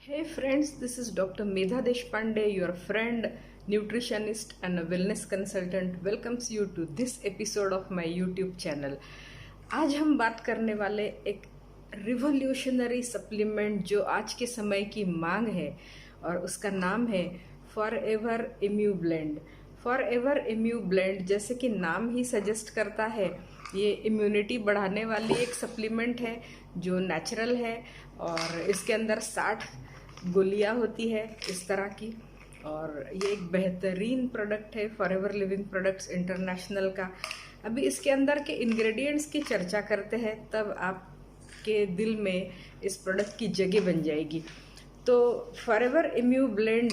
Hey friends, this is Dr. Medha Deshpande, your friend, nutritionist and a wellness consultant welcomes you to this episode of my YouTube channel. आज हम बात करने वाले एक revolutionary supplement जो आज के समय की मांग है और उसका नाम है फॉरएवर इम्यू ब्लेंड। फॉरएवर इम्यू ब्लेंड जैसे कि नाम ही सजेस्ट करता है, ये इम्यूनिटी बढ़ाने वाली एक सप्लीमेंट है जो नेचुरल है और इसके अंदर 60 गोलियां होती है इस तरह की। और ये एक बेहतरीन प्रोडक्ट है फॉरएवर लिविंग प्रोडक्ट्स इंटरनेशनल का। अभी इसके अंदर के इंग्रेडिएंट्स की चर्चा करते हैं, तब आपके दिल में इस प्रोडक्ट की जगह बन जाएगी। तो फॉरएवर इम्यू ब्लेंड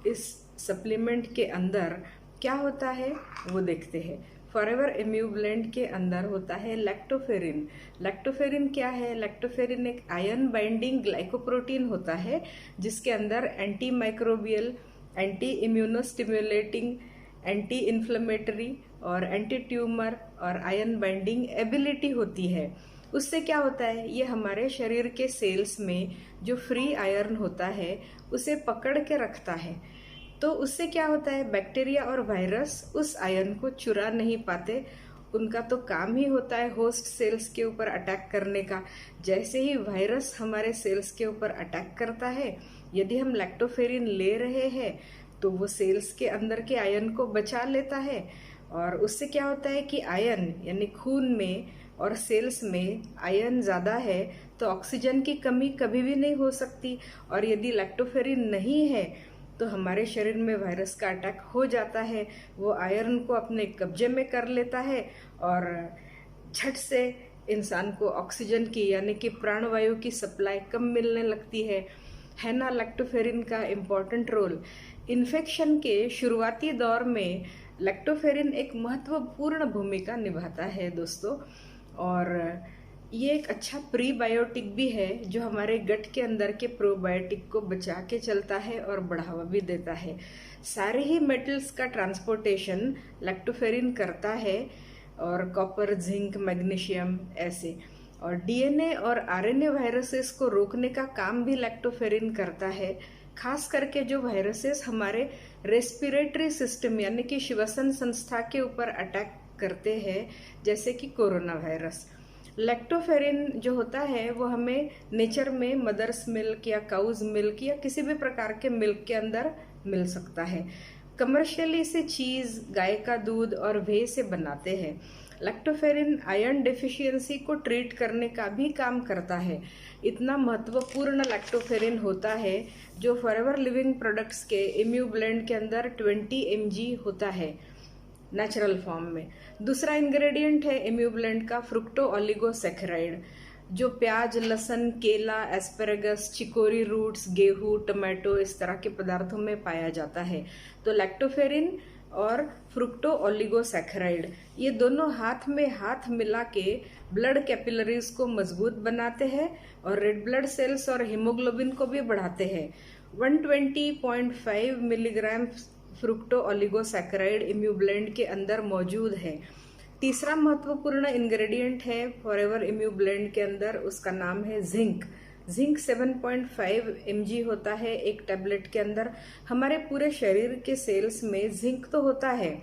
इस सप्लीमेंट के अंदर क्या होता है वो देखते हैं। फॉरएवर इम्यू ब्लेंड के अंदर होता है लैक्टोफेरिन। लैक्टोफेरिन क्या है? लैक्टोफेरिन एक आयन बाइंडिंग ग्लाइकोप्रोटीन होता है जिसके अंदर anti microbial, anti immunostimulating, anti inflammatory और एंटी ट्यूमर और आयन बाइंडिंग एबिलिटी होती है। उससे क्या होता है, ये हमारे शरीर के सेल्स में जो फ्री आयरन होता है उसे पकड़ के रखता है। तो उससे क्या होता है, बैक्टीरिया और वायरस उस आयरन को चुरा नहीं पाते। उनका तो काम ही होता है होस्ट सेल्स के ऊपर अटैक करने का। जैसे ही वायरस हमारे सेल्स के ऊपर अटैक करता है, यदि हम लैक्टोफेरिन ले रहे हैं तो वो सेल्स के अंदर के आयरन को बचा लेता है। और उससे क्या होता है कि आयरन यानी खून में और सेल्स में आयरन ज़्यादा है तो ऑक्सीजन की कमी कभी भी नहीं हो सकती। और यदि लैक्टोफेरिन नहीं है तो हमारे शरीर में वायरस का अटैक हो जाता है, वो आयरन को अपने कब्जे में कर लेता है और झट से इंसान को ऑक्सीजन की यानी कि प्राणवायु की सप्लाई कम मिलने लगती है ना। लैक्टोफेरिन का इम्पॉर्टेंट रोल इन्फेक्शन के शुरुआती दौर में लैक्टोफेरिन एक महत्वपूर्ण भूमिका निभाता है दोस्तों। और ये एक अच्छा प्रीबायोटिक भी है जो हमारे गट के अंदर के प्रोबायोटिक को बचा के चलता है और बढ़ावा भी देता है। सारे ही मेटल्स का ट्रांसपोर्टेशन लैक्टोफेरिन करता है और कॉपर, जिंक, मैग्नीशियम ऐसे। और डीएनए और आरएनए वायरसेस को रोकने का काम भी लैक्टोफेरिन करता है, खास करके जो वायरसेस हमारे रेस्पिरेटरी सिस्टम यानी कि श्वसन संस्था के ऊपर अटैक करते हैं, जैसे कि कोरोना वायरस। लैक्टोफेरिन जो होता है वो हमें नेचर में मदर्स मिल्क या काउज मिल्क या किसी भी प्रकार के मिल्क के अंदर मिल सकता है। कमर्शियली इसे चीज, गाय का दूध और वे से बनाते हैं। लैक्टोफेरिन आयरन डेफिशिएंसी को ट्रीट करने का भी काम करता है। इतना महत्वपूर्ण लैक्टोफेरिन होता है जो फॉरएवर लिविंग प्रोडक्ट्स के इम्यू ब्लेंड के अंदर 20 mg होता है नेचुरल फॉर्म में। दूसरा इंग्रेडिएंट है इम्यू ब्लेंड का फ्रुक्टो ओलिगोसैकेराइड, जो प्याज, लहसुन, केला, एस्पेरेगस, चिकोरी रूट्स, गेहूं, टमाटो इस तरह के पदार्थों में पाया जाता है। तो लैक्टोफेरिन और फ्रुक्टो ओलिगोसैकेराइड ये दोनों हाथ में हाथ मिला के ब्लड कैपिलरीज को मजबूत बनाते हैं और रेड ब्लड सेल्स और हीमोग्लोबिन को भी बढ़ाते हैं। 120.5 मिलीग्राम फ्रुक्टो ओलिगोसैकेराइड इम्यू ब्लेंड के अंदर मौजूद है। तीसरा महत्वपूर्ण इंग्रेडिएंट है फॉरएवर इम्यू ब्लेंड के अंदर, उसका नाम है जिंक। जिंक 7.5 mg होता है एक टैबलेट के अंदर। हमारे पूरे शरीर के सेल्स में जिंक तो होता है,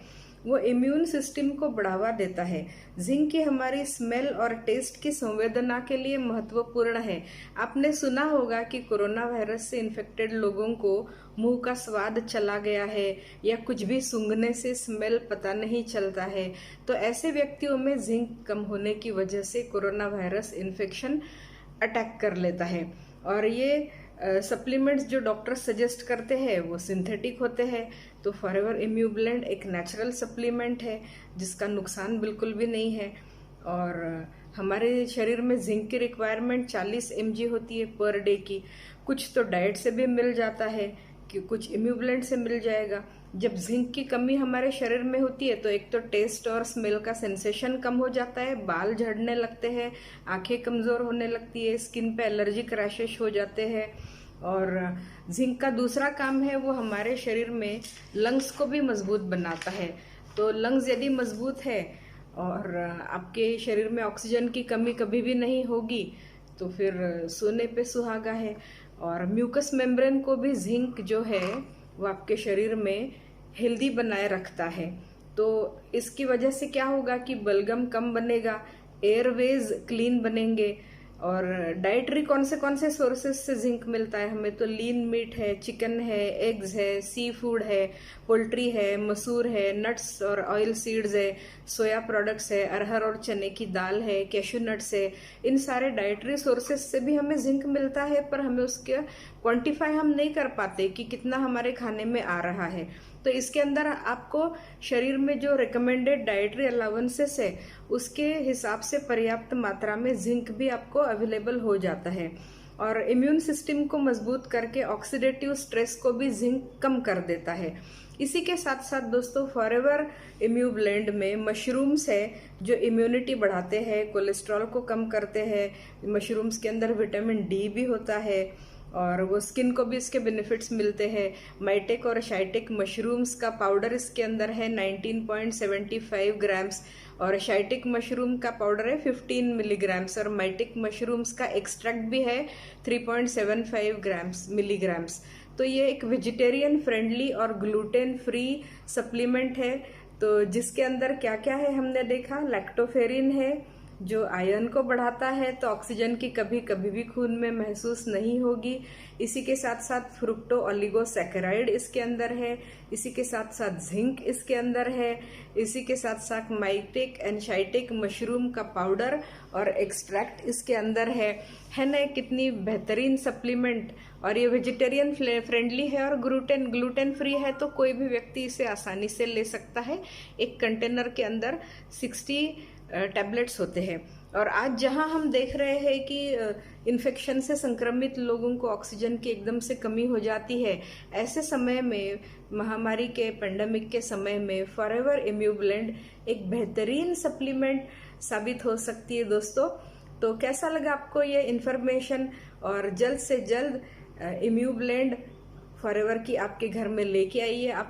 वो इम्यून सिस्टम को बढ़ावा देता है। जिंक की हमारी स्मेल और टेस्ट की संवेदना के लिए महत्वपूर्ण है। आपने सुना होगा कि कोरोना वायरस से इन्फेक्टेड लोगों को मुंह का स्वाद चला गया है या कुछ भी सूंघने से स्मेल पता नहीं चलता है। तो ऐसे व्यक्तियों में जिंक कम होने की वजह से कोरोना वायरस इन्फेक्शन अटैक कर लेता है। और ये सप्लीमेंट्स जो डॉक्टर सजेस्ट करते हैं वो सिंथेटिक होते हैं। तो फॉरएवर इम्यू ब्लेंड एक नेचुरल सप्लीमेंट है जिसका नुकसान बिल्कुल भी नहीं है। और हमारे शरीर में जिंक की रिक्वायरमेंट 40 mg होती है पर डे की। कुछ तो डाइट से भी मिल जाता है कि कुछ इम्यू ब्लेंड से मिल जाएगा। जब जिंक की कमी हमारे शरीर में होती है तो एक तो टेस्ट और स्मेल का सेंसेशन कम हो जाता है, बाल झड़ने लगते हैं, आंखें कमजोर होने लगती है, स्किन पे एलर्जिक रैशेस हो जाते हैं। और जिंक का दूसरा काम है वो हमारे शरीर में लंग्स को भी मजबूत बनाता है। तो लंग्स यदि मजबूत है और आपके शरीर में ऑक्सीजन की कमी कभी भी नहीं होगी तो फिर सोने पे सुहागा है। और म्यूकस मेम्ब्रेन को भी जिंक जो है वो आपके शरीर में हेल्दी बनाए रखता है। तो इसकी वजह से क्या होगा कि बलगम कम बनेगा, एयरवेज क्लीन बनेंगे। और डाइटरी कौन से सोर्सेस से जिंक मिलता है हमें, तो लीन मीट है, चिकन है, एग्स है, सी फूड है, पोल्ट्री है, मसूर है, नट्स और ऑयल सीड्स है, सोया प्रोडक्ट्स है, अरहर और चने की दाल है, कैशू नट्स है। इन सारे डाइटरी सोर्सेस से भी हमें जिंक मिलता है, पर हमें उसके क्वांटिफाई हम नहीं कर पाते कि कितना हमारे खाने में आ रहा है। तो इसके अंदर आपको शरीर में जो रिकमेंडेड डाइटरी अलाउंसेस है उसके हिसाब से पर्याप्त मात्रा में जिंक भी आपको अवेलेबल हो जाता है। और इम्यून सिस्टम को मजबूत करके ऑक्सीडेटिव स्ट्रेस को भी जिंक कम कर देता है। इसी के साथ साथ दोस्तों, फॉरएवर इम्यू ब्लेंड में मशरूम्स है जो इम्यूनिटी बढ़ाते हैं, कोलेस्ट्रॉल को कम करते हैं। मशरूम्स के अंदर विटामिन डी भी होता है और वो स्किन को भी इसके बेनिफिट्स मिलते हैं। माइटेक और शाइटेक मशरूम्स का पाउडर इसके अंदर है 19.75 ग्राम्स और शाइटेक मशरूम का पाउडर है 15 मिलीग्राम्स और माइटेक मशरूम्स का एक्सट्रैक्ट भी है 3.75 मिलीग्राम्स। तो ये एक वेजिटेरियन फ्रेंडली और ग्लूटेन फ्री सप्लीमेंट है। तो जिसके अंदर क्या क्या है हमने देखा, लैक्टोफेरिन है जो आयरन को बढ़ाता है, तो ऑक्सीजन की कभी भी खून में महसूस नहीं होगी। इसी के साथ साथ फ्रुक्टो ओलिगोसैकेराइड इसके अंदर है। इसी के साथ साथ जिंक इसके अंदर है। इसी के साथ साथ माइटेक एंड शाइटेक मशरूम का पाउडर और एक्सट्रैक्ट इसके अंदर है ना। कितनी बेहतरीन सप्लीमेंट, और ये वेजिटेरियन फ्रेंडली है और ग्लूटेन फ्री है, तो कोई भी व्यक्ति इसे आसानी से ले सकता है। एक कंटेनर के अंदर 60 टैबलेट्स होते हैं। और आज जहां हम देख रहे हैं कि इन्फेक्शन से संक्रमित लोगों को ऑक्सीजन की एकदम से कमी हो जाती है, ऐसे समय में, महामारी के पेंडेमिक के समय में फॉरएवर इम्यू ब्लेंड एक बेहतरीन सप्लीमेंट साबित हो सकती है दोस्तों। तो कैसा लगा आपको ये इन्फॉर्मेशन, और जल्द से जल्द इम्यू ब्लेंड फॉरएवर की आपके घर में लेके आइए। आप